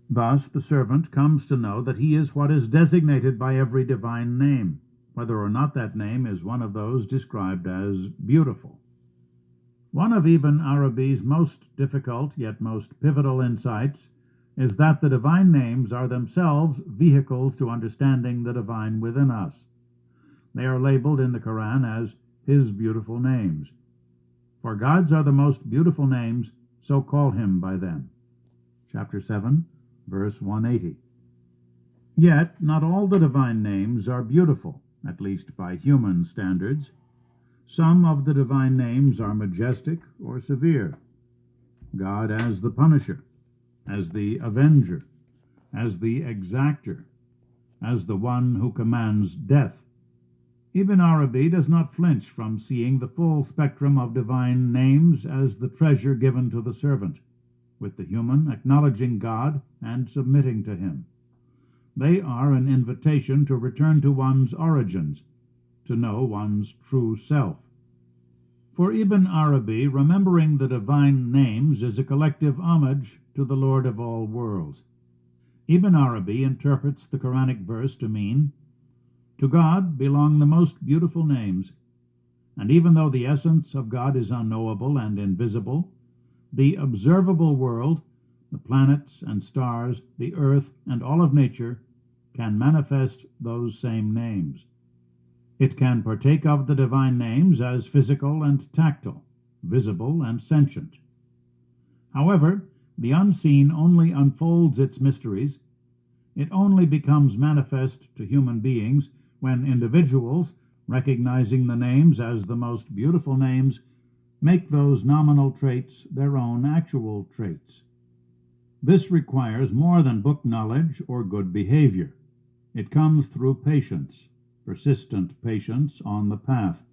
Thus the servant comes to know that he is what is designated by every divine name, whether or not that name is one of those described as beautiful. One of Ibn Arabi's most difficult yet most pivotal insights is that the divine names are themselves vehicles to understanding the divine within us. They are labeled in the Qu'ran as His beautiful names. For God's are the most beautiful names, so call him by them. Chapter 7, verse 180. Yet not all the divine names are beautiful, at least by human standards. Some of the divine names are majestic or severe. God as the punisher, as the avenger, as the exactor, as the one who commands death. Ibn Arabi does not flinch from seeing the full spectrum of divine names as the treasure given to the servant, with the human acknowledging God and submitting to him. They are an invitation to return to one's origins, to know one's true self. For Ibn Arabi, remembering the divine names is a collective homage to the Lord of all worlds. Ibn Arabi interprets the Quranic verse to mean, to God belong the most beautiful names, and even though the essence of God is unknowable and invisible, the observable world, the planets and stars, the earth, and all of nature, can manifest those same names. It can partake of the divine names as physical and tactile, visible and sentient. However, the unseen only unfolds its mysteries. It only becomes manifest to human beings when individuals, recognizing the names as the most beautiful names, make those nominal traits their own actual traits. This requires more than book knowledge or good behavior. It comes through patience, persistent patience on the path.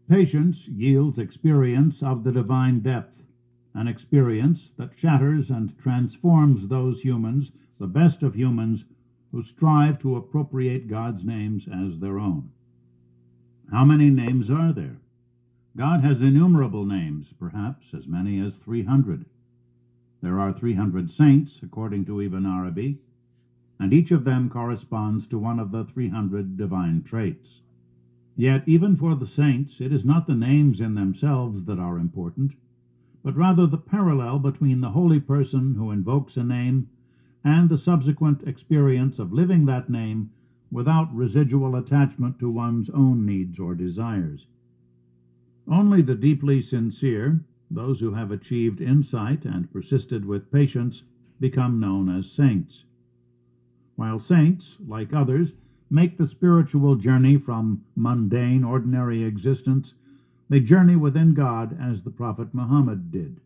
Patience yields experience of the divine depth, an experience that shatters and transforms those humans, the best of humans, who strive to appropriate God's names as their own. How many names are there? God has innumerable names, perhaps as many as 300. There are 300 saints, according to Ibn Arabi, and each of them corresponds to one of the 300 divine traits. Yet even for the saints, it is not the names in themselves that are important, but rather the parallel between the holy person who invokes a name and the subsequent experience of living that name without residual attachment to one's own needs or desires. Only the deeply sincere, those who have achieved insight and persisted with patience, become known as saints. While saints, like others, make the spiritual journey from mundane, ordinary existence, they journey within God as the Prophet Muhammad did.